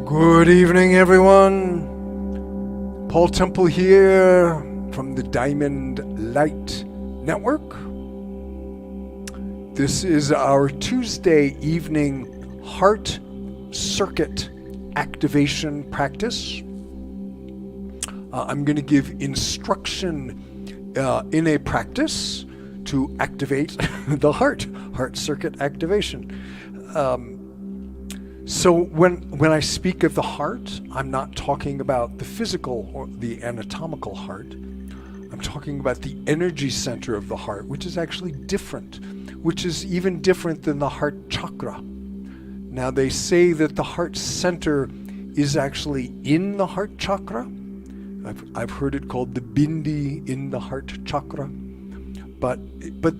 Good evening, everyone. Paul Temple here from the Diamond Light Network. This is our Tuesday evening heart circuit activation practice. I'm going to give instruction in a practice to activate the heart circuit activation. So when I speak of the heart, I'm not talking about the physical or the anatomical heart. I'm talking about the energy center of the heart, which is actually different, which is even different than the heart chakra. Now, they say that the heart center is actually in the heart chakra. I've heard it called the bindi in the heart chakra. But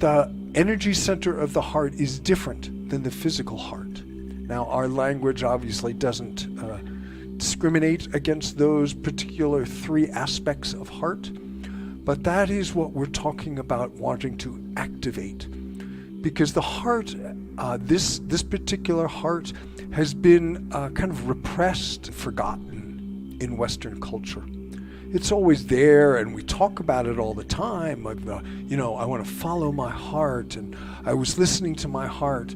the energy center of the heart is different than the physical heart. Now, our language obviously doesn't discriminate against those particular three aspects of heart, but that is what we're talking about wanting to activate. Because the heart, this particular heart, has been kind of repressed, forgotten in Western culture. It's always there, and we talk about it all the time. Like I want to follow my heart, and I was listening to my heart.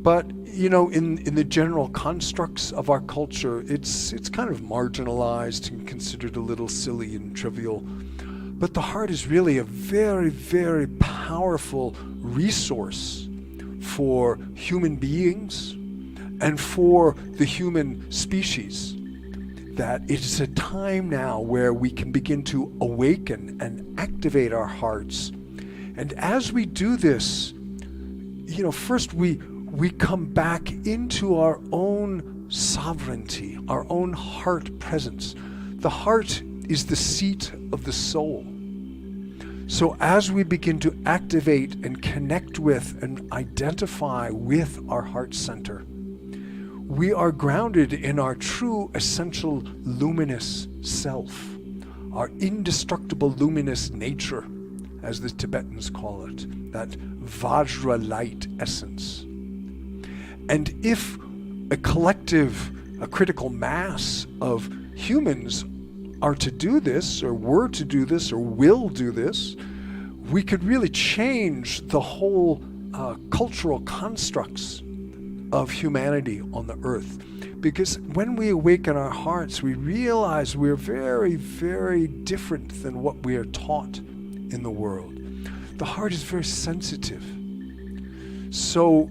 But in the general constructs of our culture, it's kind of marginalized and considered a little silly and trivial. But the heart is really a very, very powerful resource for human beings and for the human species. That it's a time now where we can begin to awaken and activate our hearts. And as we do this, first we come back into our own sovereignty, our own heart presence. The heart is the seat of the soul. So as we begin to activate and connect with and identify with our heart center, we are grounded in our true essential luminous self, our indestructible luminous nature, as the Tibetans call it, that Vajra light essence. And if a critical mass of humans are to do this, or were to do this, or will do this, we could really change the whole cultural constructs of humanity on the earth. Because when we awaken our hearts, we realize we're very, very different than what we are taught in the world. The heart is very sensitive. So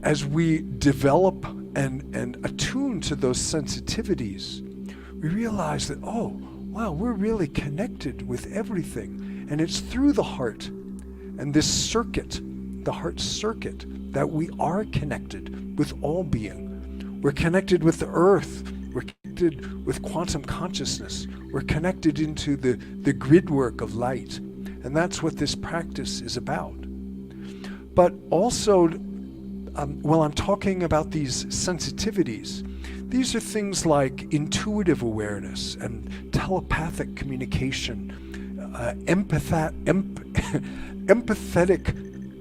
as we develop and attune to those sensitivities, we realize that, oh, wow, we're really connected with everything. And it's through the heart and this circuit, the heart circuit, that we are connected with all being. We're connected with the earth. We're connected with quantum consciousness. We're connected into the grid work of light. And that's what this practice is about. But also, while I'm talking about these sensitivities, these are things like intuitive awareness and telepathic communication, empathetic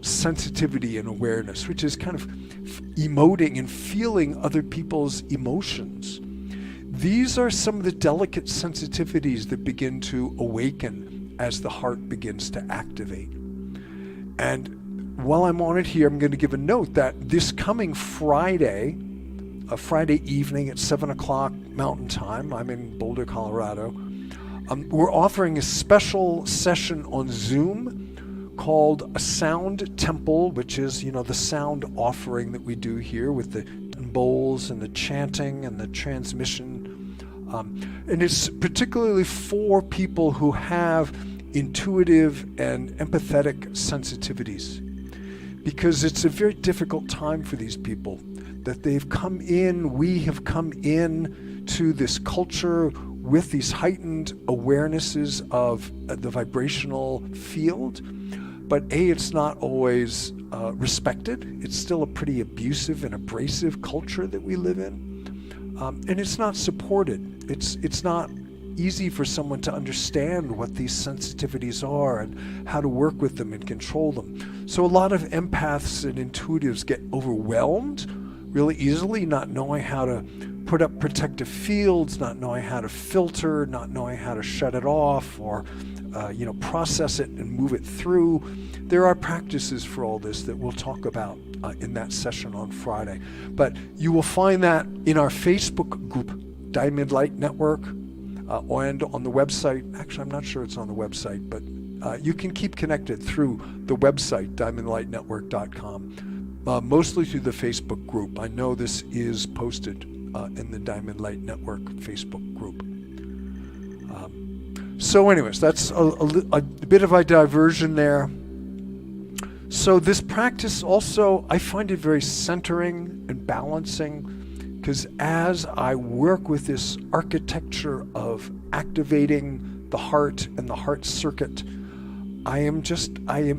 sensitivity and awareness, which is kind of emoting and feeling other people's emotions. These are some of the delicate sensitivities that begin to awaken as the heart begins to activate. And while I'm on it here, I'm going to give a note that this coming Friday, a Friday evening at 7 o'clock Mountain Time, I'm in Boulder, Colorado, we're offering a special session on Zoom called a Sound Temple, which is, the sound offering that we do here with the bowls and the chanting and the transmission. And it's particularly for people who have intuitive and empathetic sensitivities, because it's a very difficult time for these people, that we have come in to this culture with these heightened awarenesses of the vibrational field, but it's not always respected. It's still a pretty abusive and abrasive culture that we live in, and it's not supported. It's not easy for someone to understand what these sensitivities are and how to work with them and control them. So a lot of empaths and intuitives get overwhelmed really easily, not knowing how to put up protective fields, not knowing how to filter, not knowing how to shut it off or process it and move it through. There are practices for all this that we'll talk about in that session on Friday. But you will find that in our Facebook group, Diamond Light Network, and on the website. Actually, I'm not sure it's on the website, but you can keep connected through the website, diamondlightnetwork.com, mostly through the Facebook group. I know this is posted in the Diamond Light Network Facebook group. So anyways, that's a bit of a diversion there. So this practice also, I find it very centering and balancing, because as I work with this architecture of activating the heart and the heart circuit, I am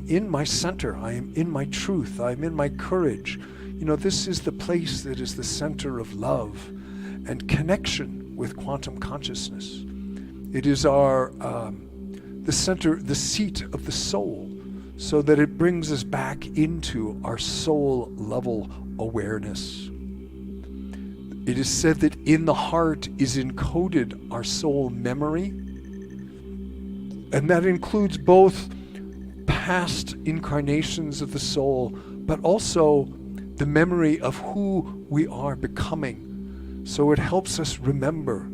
in my center. I am in my truth. I am in my courage. This is the place that is the center of love and connection with quantum consciousness. It is the center, the seat of the soul, so that it brings us back into our soul level awareness. It is said that in the heart is encoded our soul memory, and that includes both past incarnations of the soul, but also the memory of who we are becoming. So it helps us remember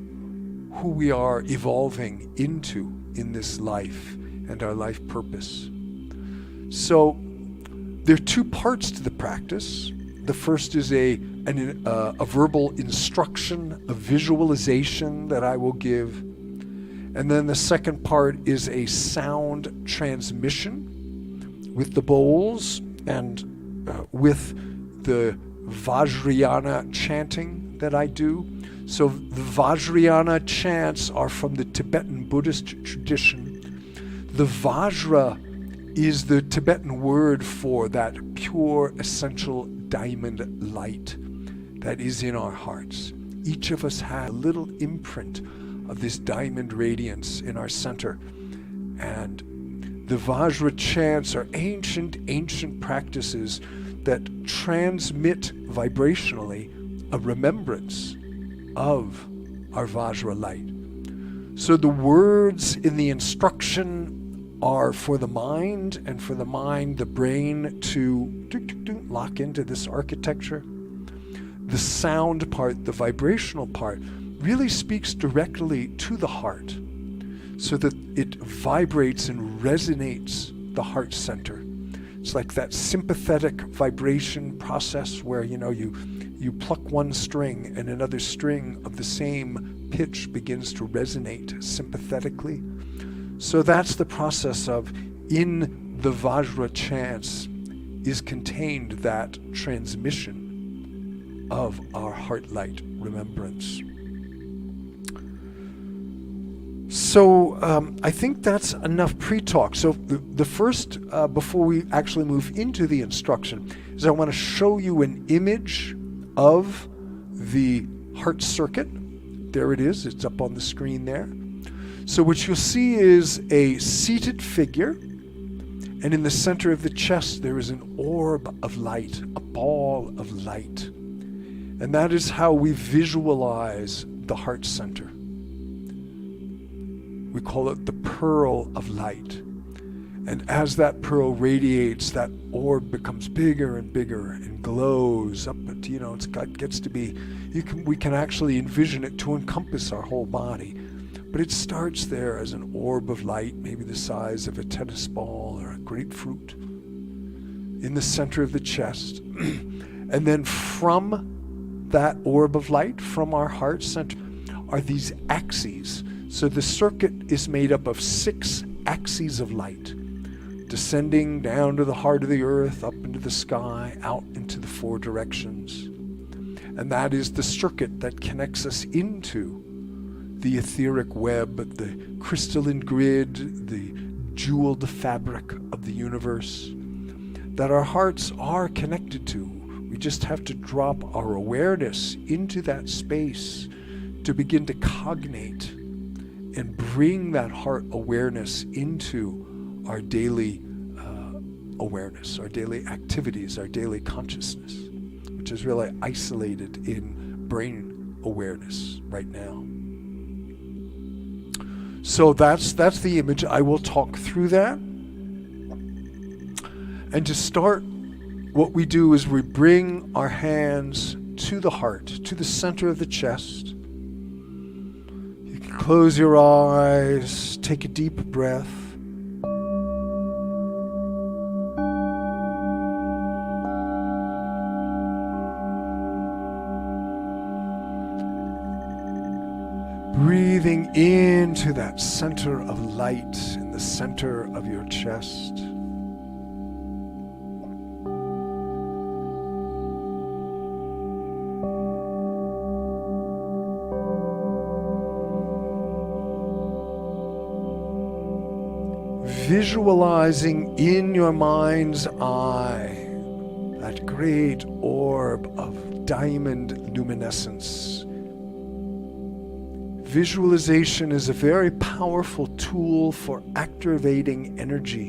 who we are evolving into in this life and our life purpose. So there are two parts to the practice. The first is a verbal instruction, a visualization that I will give. And then the second part is a sound transmission with the bowls and with the Vajrayana chanting that I do. So the Vajrayana chants are from the Tibetan Buddhist tradition. The Vajra is the Tibetan word for that pure, essential diamond light that is in our hearts. Each of us has a little imprint of this diamond radiance in our center. And the Vajra chants are ancient practices that transmit vibrationally a remembrance of our Vajra light. So the words in the instruction are for the mind, and for the mind, the brain to lock into this architecture. The sound part, the vibrational part, really speaks directly to the heart, so that it vibrates and resonates the heart center. It's like that sympathetic vibration process where you pluck one string and another string of the same pitch begins to resonate sympathetically. So that's the process of, in the Vajra chants is contained that transmission of our heart light remembrance. So I think that's enough pre-talk. So the first, before we actually move into the instruction, is I want to show you an image of the heart circuit. There it is. It's up on the screen there. So what you'll see is a seated figure, and in the center of the chest there is an orb of light, a ball of light. And that is how we visualize the heart center. We call it the pearl of light. And as that pearl radiates, that orb becomes bigger and bigger and glows up. But gets to be, we can actually envision it to encompass our whole body. But it starts there as an orb of light, maybe the size of a tennis ball or a grapefruit, in the center of the chest. And then from that orb of light, from our heart center, are these axes. So the circuit is made up of 6 axes of light, descending down to the heart of the earth, up into the sky, out into the 4 directions. And that is the circuit that connects us into the etheric web, the crystalline grid, the jeweled fabric of the universe that our hearts are connected to. We just have to drop our awareness into that space to begin to cognate and bring that heart awareness into our daily awareness, our daily activities, our daily consciousness, which is really isolated in brain awareness right now. So that's the image. I will talk through that. And to start, what we do is we bring our hands to the heart, to the center of the chest. You can close your eyes, take a deep breath. Breathing into that center of light in the center of your chest. Visualizing in your mind's eye that great orb of diamond luminescence. Visualization is a very powerful tool for activating energy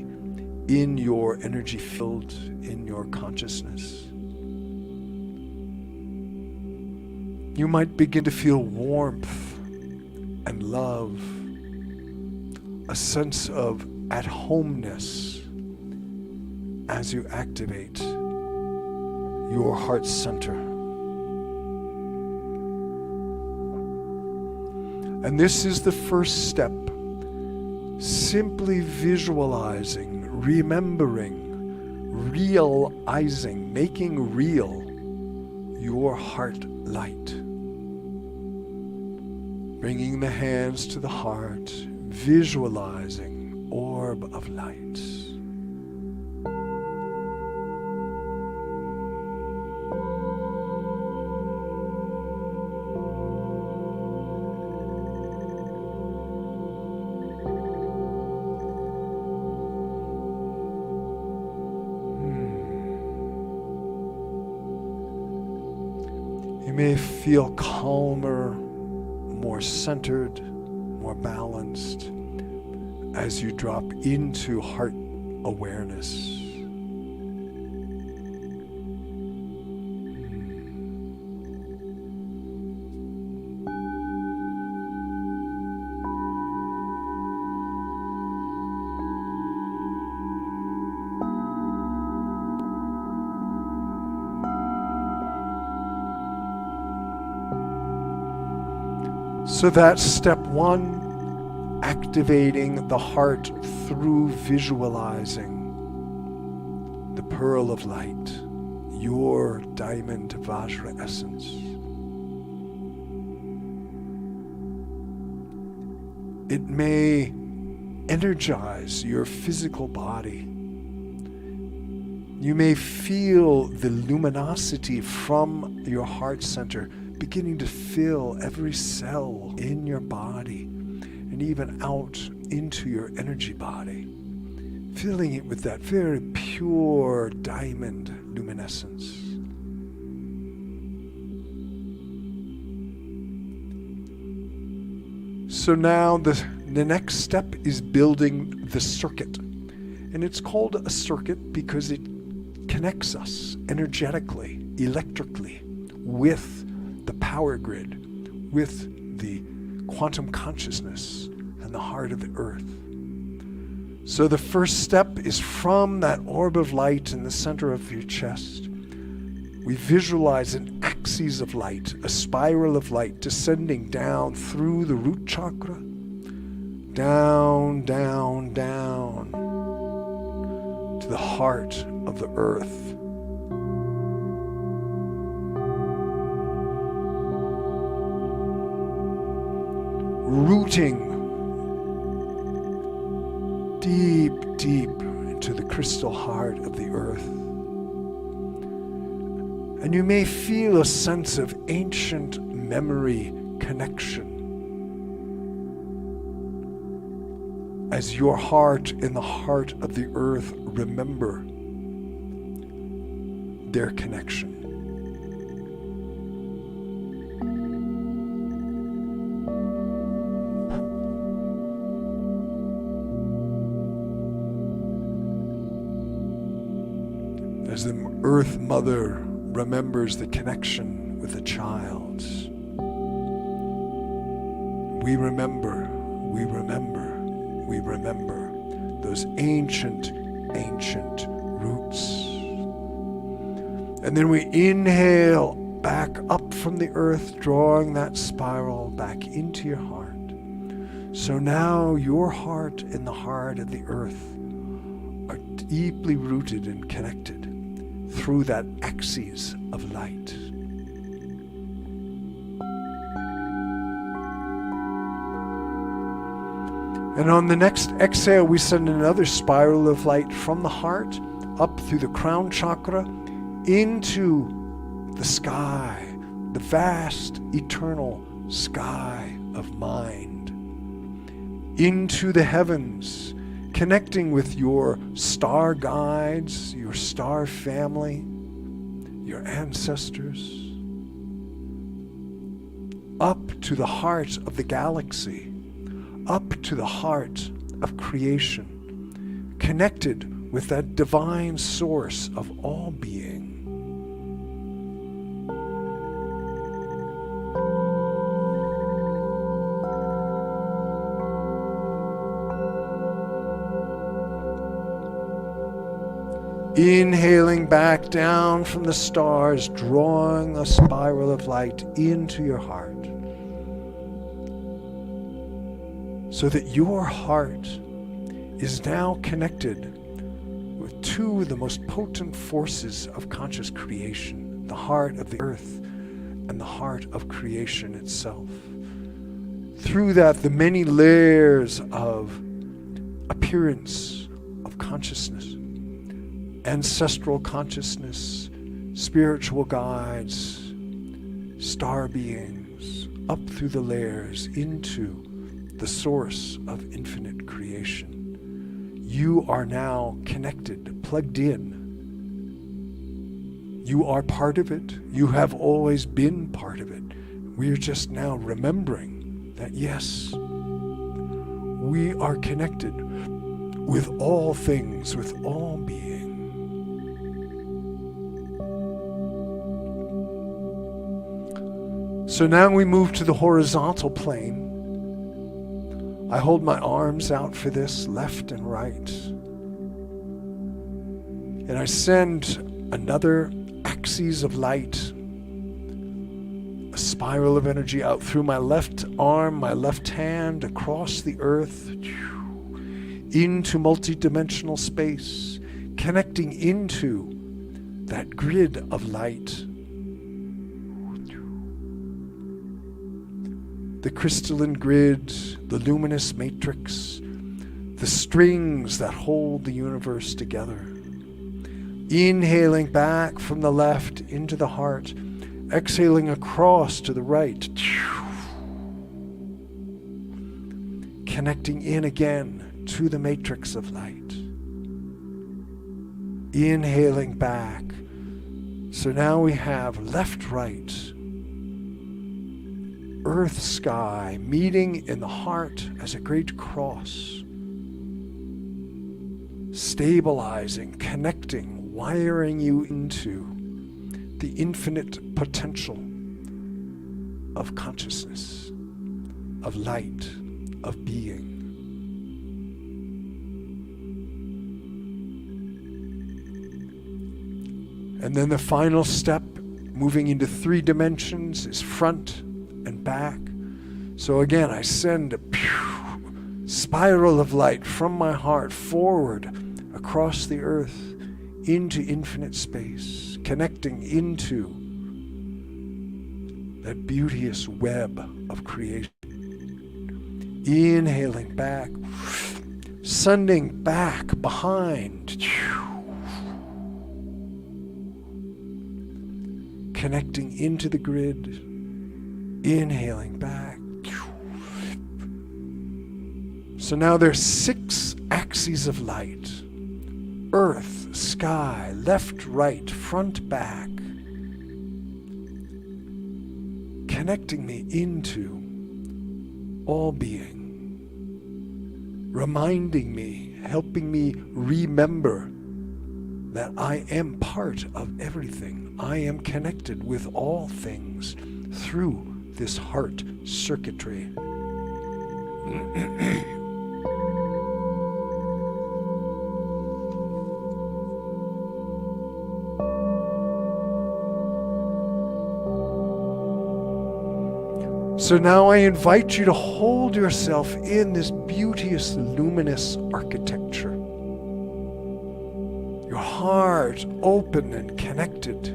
in your energy field, in your consciousness. You might begin to feel warmth and love, a sense of at-homeness as you activate your heart center. And this is the first step. Simply visualizing, remembering, realizing, making real your heart light. Bringing the hands to the heart, visualizing orb of light. You may feel calmer, more centered, more balanced as you drop into heart awareness. So that's step one, activating the heart through visualizing the pearl of light, your diamond Vajra essence. It may energize your physical body. You may feel the luminosity from your heart center beginning to fill every cell in your body and even out into your energy body, filling it with that very pure diamond luminescence. So now the next step is building the circuit. And it's called a circuit because it connects us energetically, electrically, with the power grid, with the quantum consciousness and the heart of the earth. So the first step is from that orb of light in the center of your chest. We visualize an axis of light, a spiral of light descending down through the root chakra, down, down, down to the heart of the earth. Rooting deep, deep into the crystal heart of the earth. And you may feel a sense of ancient memory connection as your heart and the heart of the earth remember their connection. As the Earth Mother remembers the connection with the child, we remember those ancient, ancient roots. And then we inhale back up from the earth, drawing that spiral back into your heart. So now your heart and the heart of the earth are deeply rooted and connected through that axis of light. And on the next exhale, we send another spiral of light from the heart up through the crown chakra into the sky, the vast, eternal sky of mind, into the heavens, connecting with your star guides, your star family, your ancestors, up to the heart of the galaxy, up to the heart of creation, connected with that divine source of all being. Inhaling back down from the stars, drawing a spiral of light into your heart, so that your heart is now connected with two of the most potent forces of conscious creation, the heart of the earth and the heart of creation itself. Through that, the many layers of appearance of consciousness, ancestral consciousness, spiritual guides, star beings, up through the layers into the source of infinite creation. You are now connected, plugged in. You are part of it. You have always been part of it. We are just now remembering that, yes, we are connected with all things, with all being. So now we move to the horizontal plane. I hold my arms out for this, left and right. And I send another axis of light, a spiral of energy out through my left arm, my left hand, across the earth, into multidimensional space, connecting into that grid of light. The crystalline grid, the luminous matrix, the strings that hold the universe together. Inhaling back from the left into the heart, exhaling across to the right. Connecting in again to the matrix of light. Inhaling back. So now we have left, right, earth, sky, meeting in the heart as a great cross, stabilizing, connecting, wiring you into the infinite potential of consciousness, of light, of being. And then the final step, moving into 3 dimensions, is front and back. So again, I send a spiral of light from my heart forward across the earth into infinite space, connecting into that beauteous web of creation. Inhaling back, sending back behind, connecting into the grid, inhaling back. So now there's 6 axes of light: earth, sky, left, right, front, back, connecting me into all being, reminding me, helping me remember that I am part of everything. I am connected with all things through this heart circuitry. So now I invite you to hold yourself in this beauteous, luminous architecture. Your heart open and connected,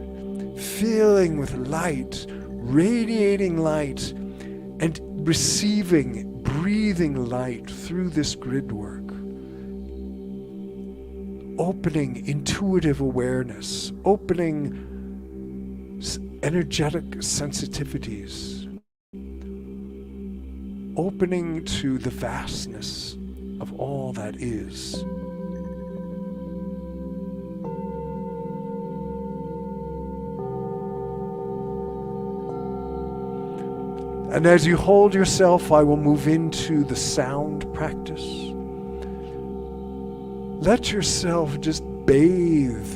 filling with light, radiating light, and receiving, breathing light through this grid work. Opening intuitive awareness, opening energetic sensitivities, opening to the vastness of all that is. And as you hold yourself, I will move into the sound practice. Let yourself just bathe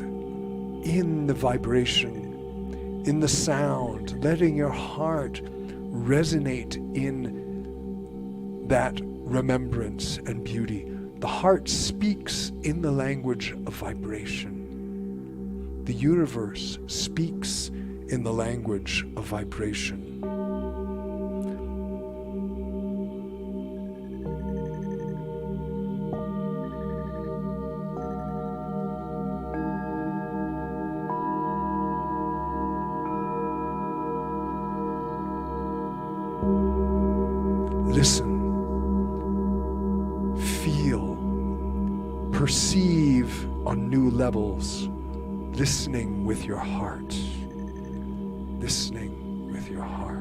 in the vibration, in the sound, letting your heart resonate in that remembrance and beauty. The heart speaks in the language of vibration. The universe speaks in the language of vibration. Listen. Perceive on new levels, listening with your heart, listening with your heart.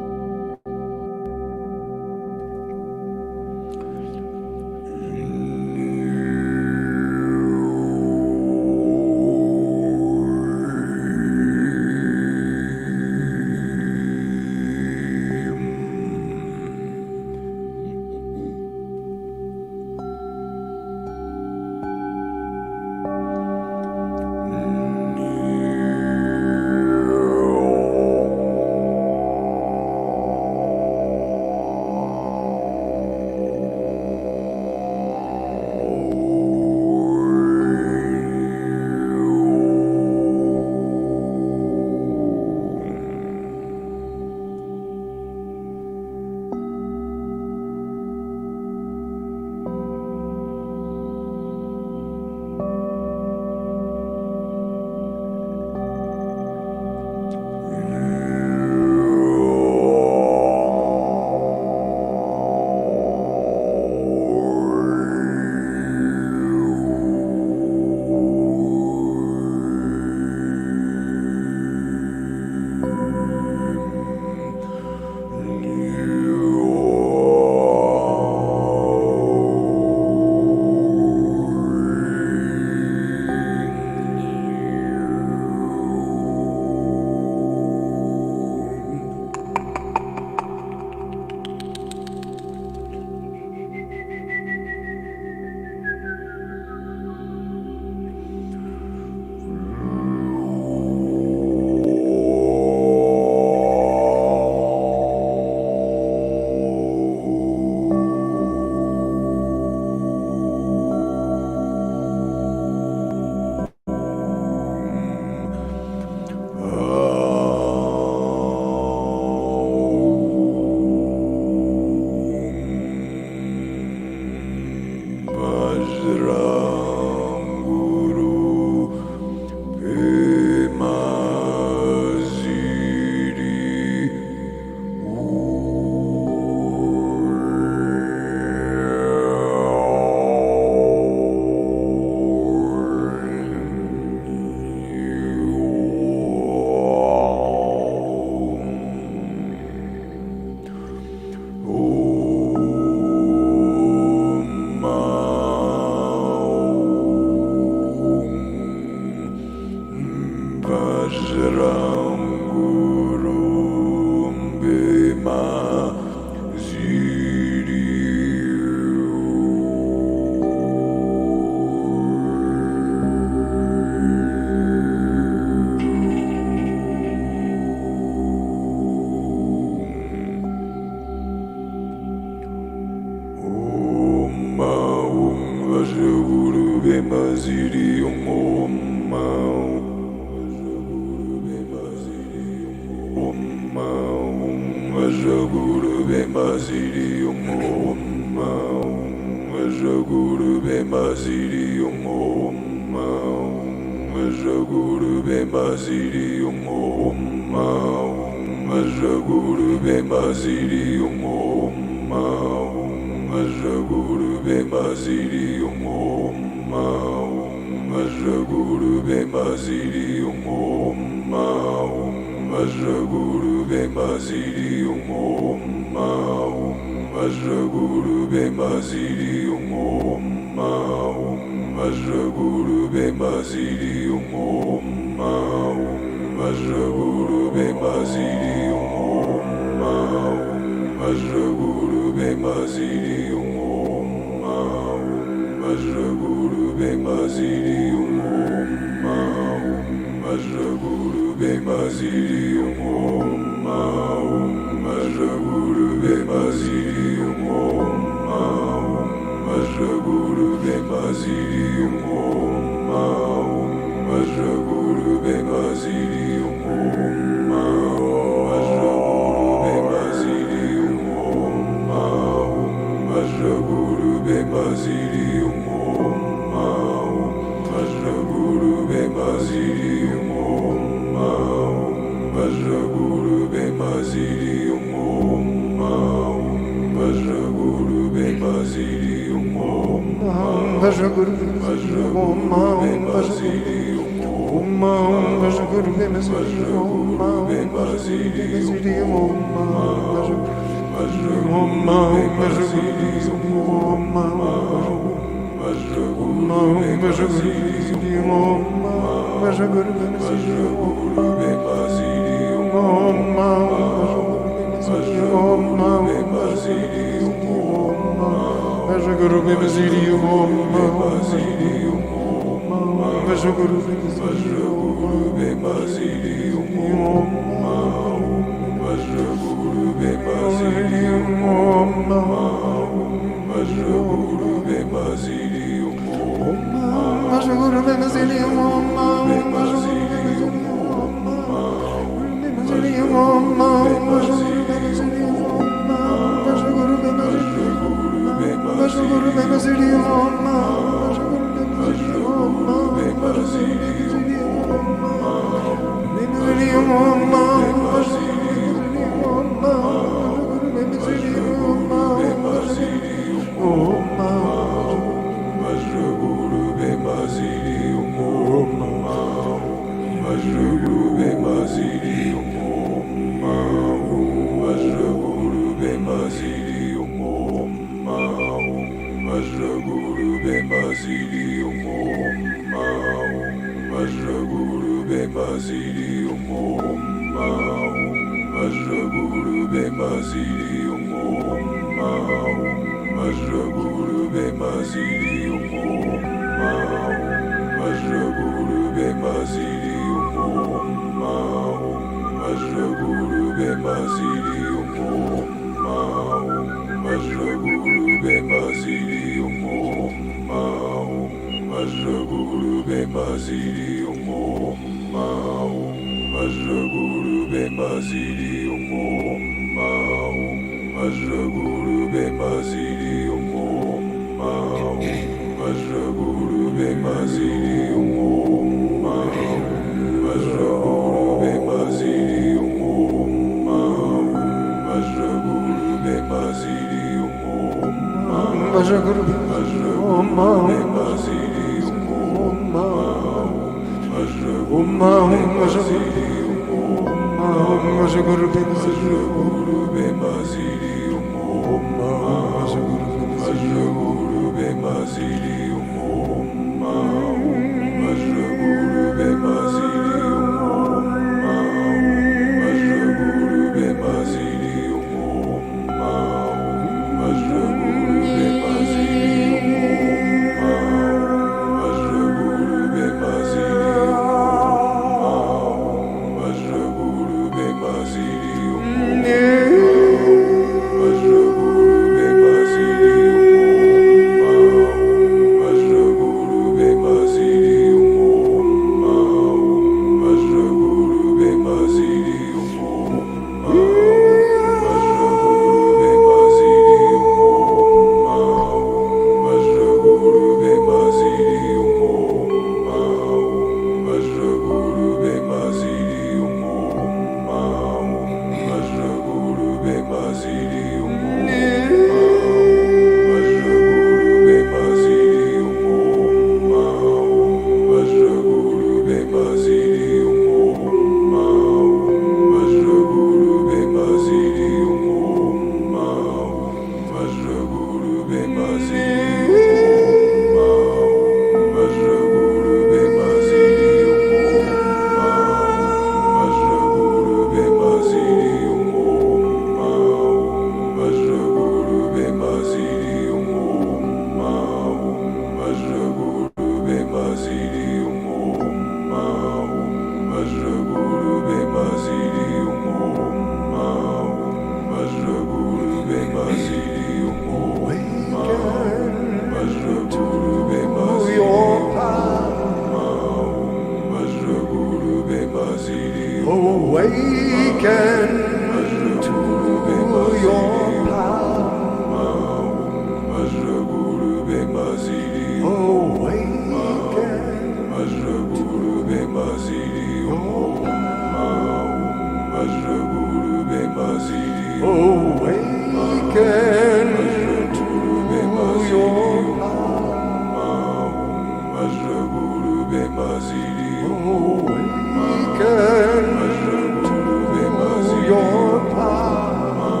your power,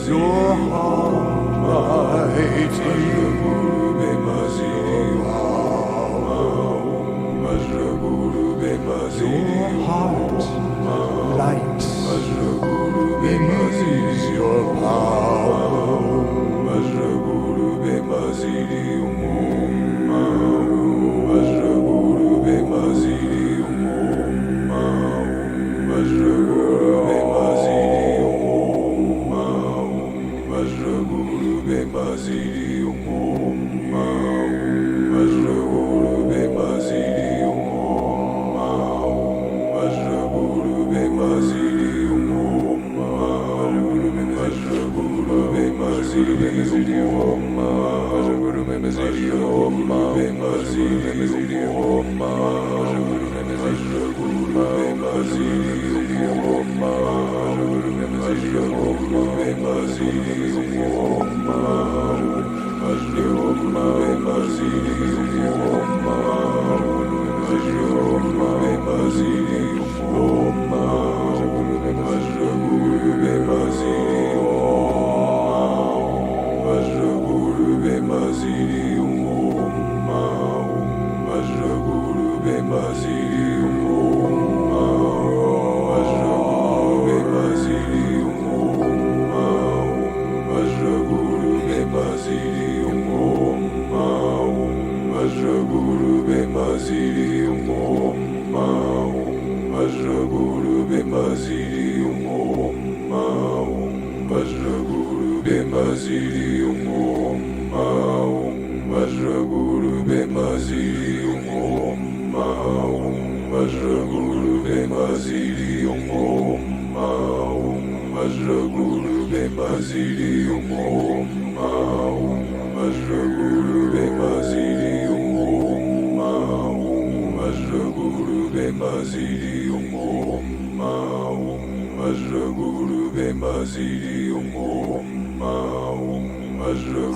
your almighty your heart light is your power.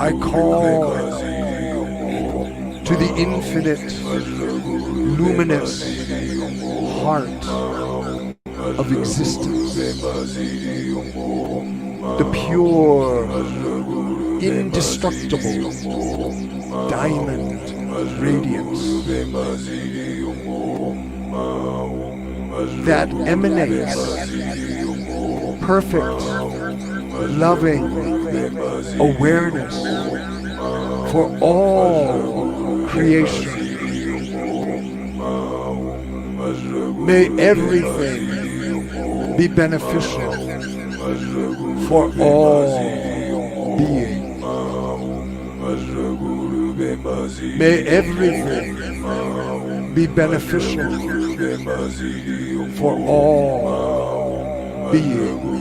I call to the infinite, luminous heart of existence, the pure, indestructible diamond radiance that emanates perfect, loving awareness for all creation. May everything be beneficial for all beings. May everything be beneficial for all beings.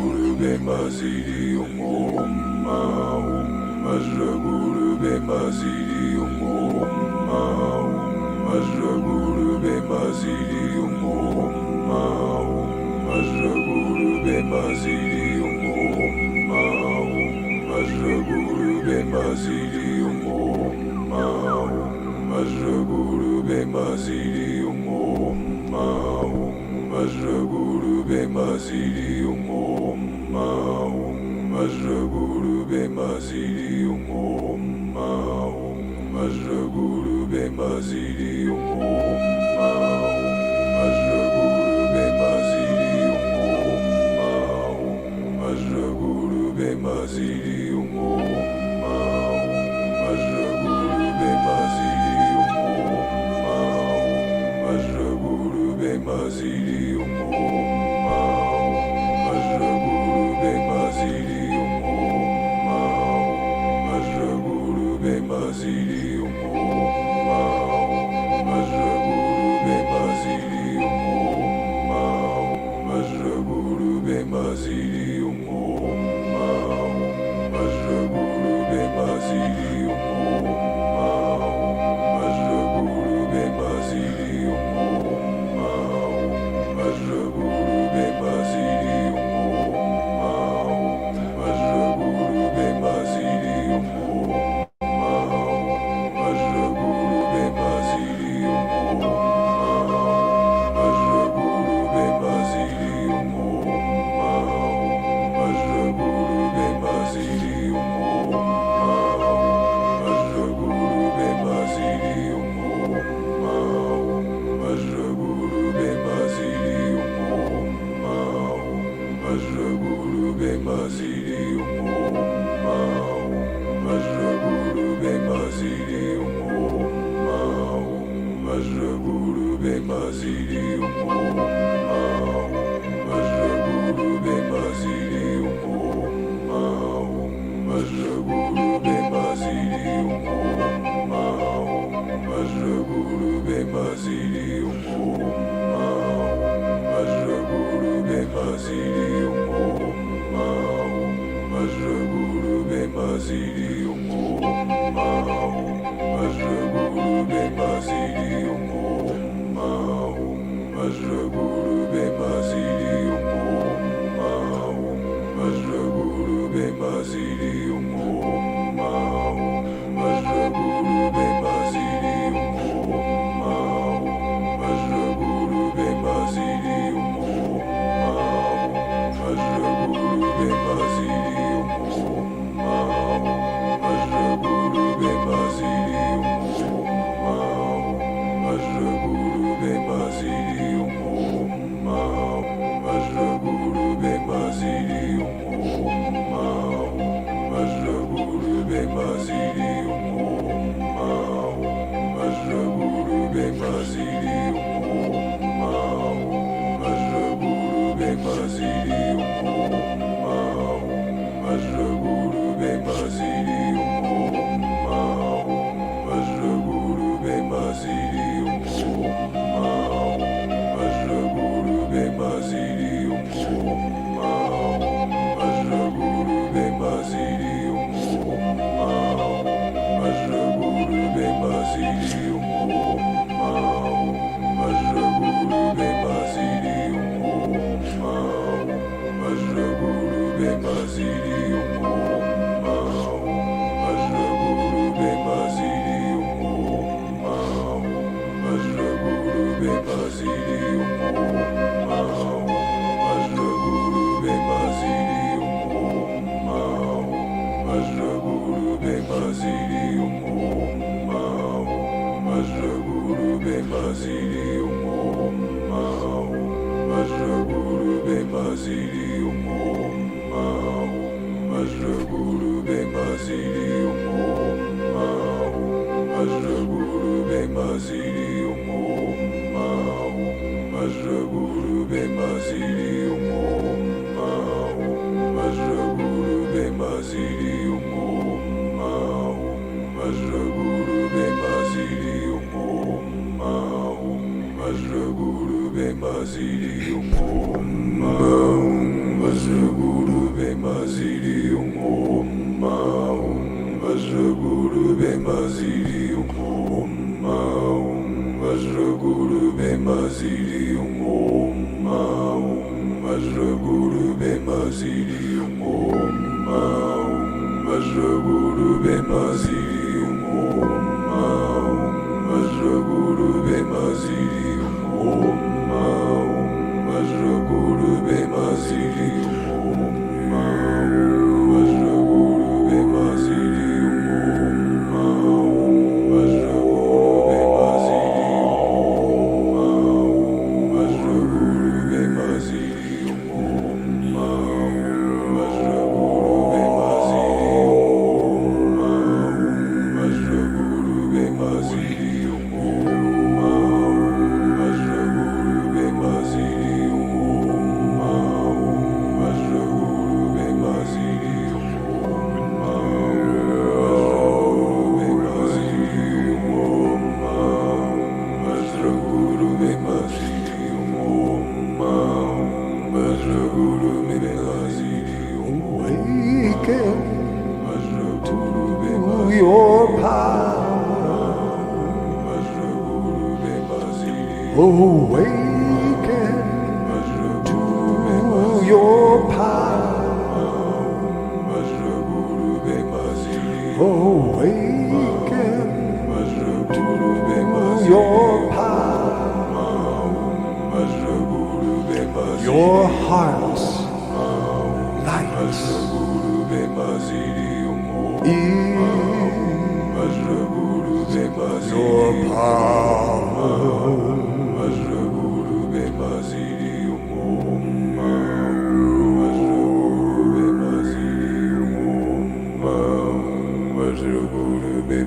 Guru Be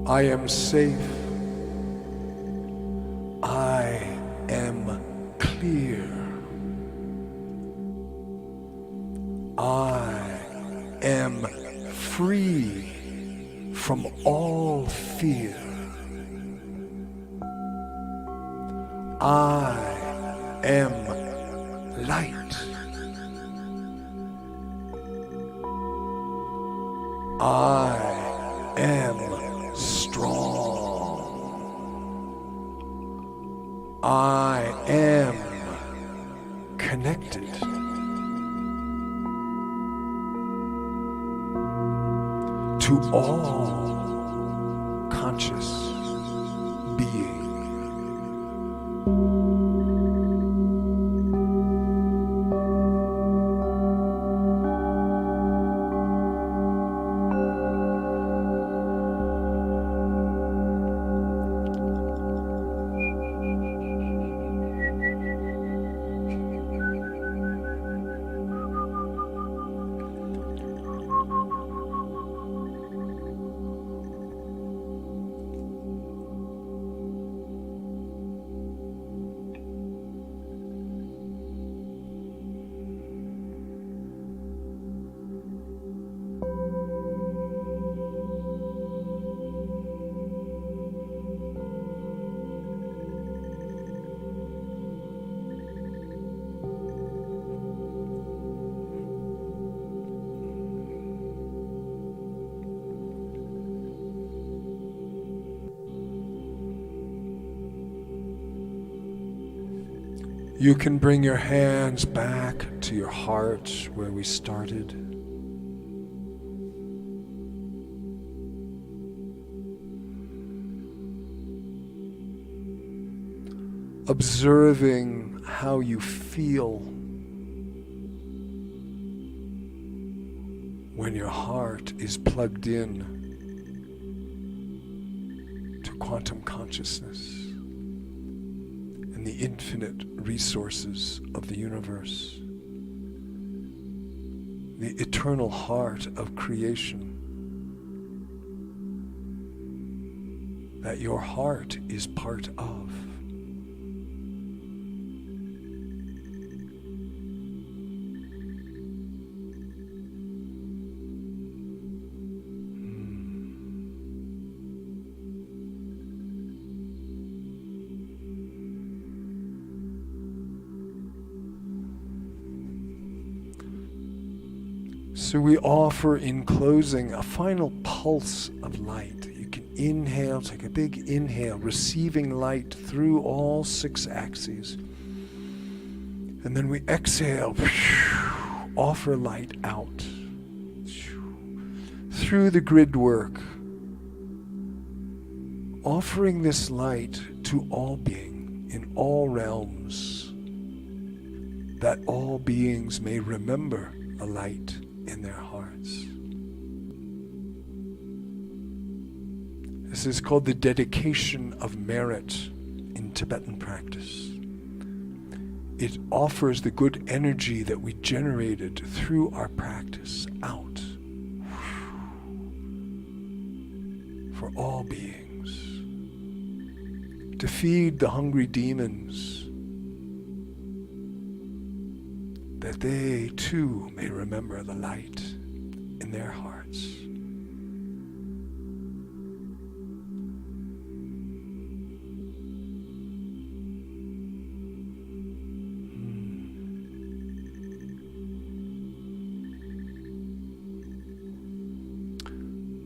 I am safe. I am clear. I am free from all fear. I am light. I am strong. I am connected. To all conscious being. You can bring your hands back to your heart where we started. Observing how you feel when your heart is plugged in to quantum consciousness. And the infinite resources of the universe, the eternal heart of creation, that your heart is part of. So we offer in closing a final pulse of light. You can inhale, take a big inhale, receiving light through all 6 axes. And then we exhale, offer light out through the grid work, offering this light to all being in all realms, that all beings may remember a light in their hearts. This is called the dedication of merit in Tibetan practice. It offers the good energy that we generated through our practice out for all beings, to feed the hungry demons, that they too may remember the light in their hearts.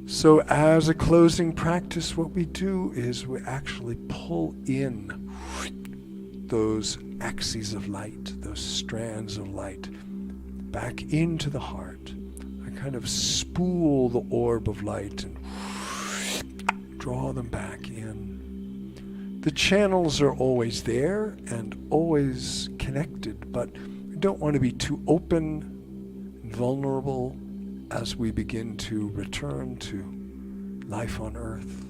So as a closing practice, what we do is we actually pull in those axes of light, those strands of light, back into the heart. I kind of spool the orb of light and draw them back in. The channels are always there and always connected, but we don't want to be too open and vulnerable as we begin to return to life on earth.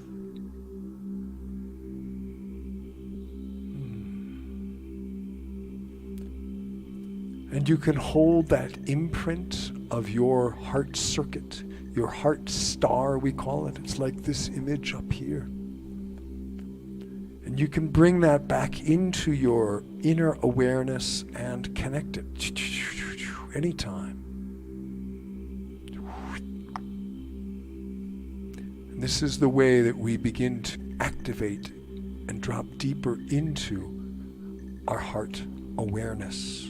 And you can hold that imprint of your heart circuit, your heart star, we call it. It's like this image up here. And you can bring that back into your inner awareness and connect it anytime. And this is the way that we begin to activate and drop deeper into our heart awareness.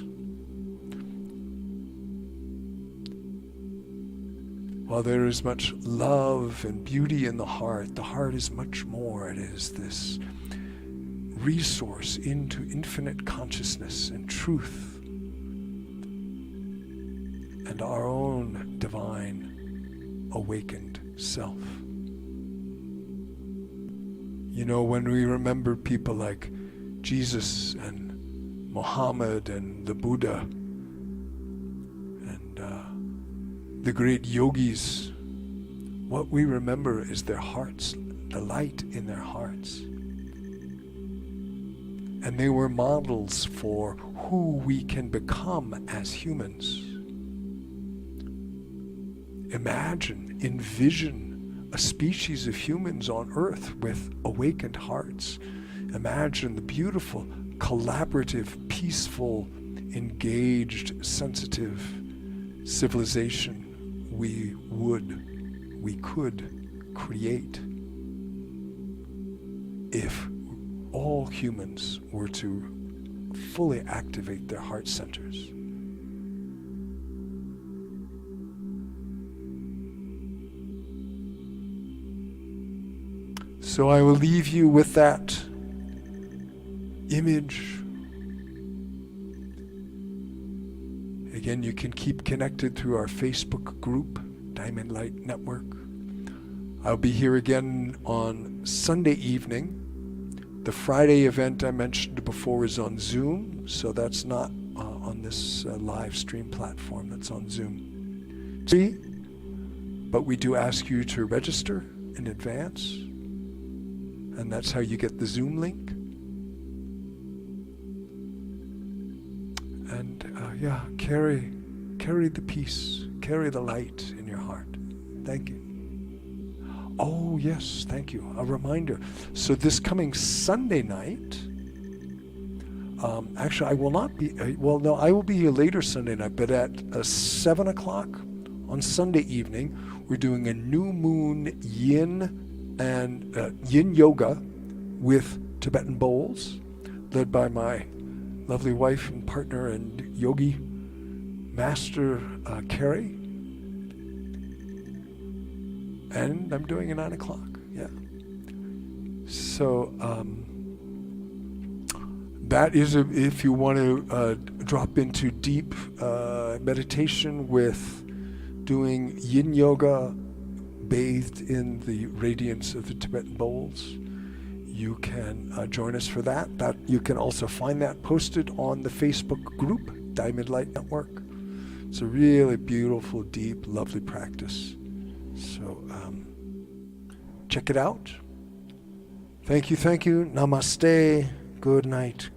While there is much love and beauty in the heart is much more. It is this resource into infinite consciousness and truth and our own divine awakened self. You know, when we remember people like Jesus and Muhammad and the Buddha, the great yogis, what we remember is their hearts, the light in their hearts. And they were models for who we can become as humans. Imagine, envision a species of humans on Earth with awakened hearts. Imagine the beautiful, collaborative, peaceful, engaged, sensitive civilization we could create if all humans were to fully activate their heart centers. So I will leave you with that image. Again, you can keep connected through our Facebook group, Diamond Light Network. I'll be here again on Sunday evening. The Friday event I mentioned before is on Zoom, so that's not on this live stream platform, that's on Zoom. But we do ask you to register in advance, and that's how you get the Zoom link. And carry the peace, carry the light in your heart. Thank you. Oh yes, thank you. A reminder. So this coming Sunday night, actually I will not be, no, I will be here later Sunday night, but at 7 o'clock on Sunday evening, we're doing a new moon yin and yin yoga with Tibetan bowls, led by my lovely wife and partner and yogi master, Carrie. And I'm doing it 9 o'clock, yeah. So that is, if you want to drop into deep meditation with doing yin yoga bathed in the radiance of the Tibetan bowls, you can join us for that. You can also find that posted on the Facebook group, Diamond Light Network. It's a really beautiful, deep, lovely practice. So check it out. Thank you. Namaste. Good night.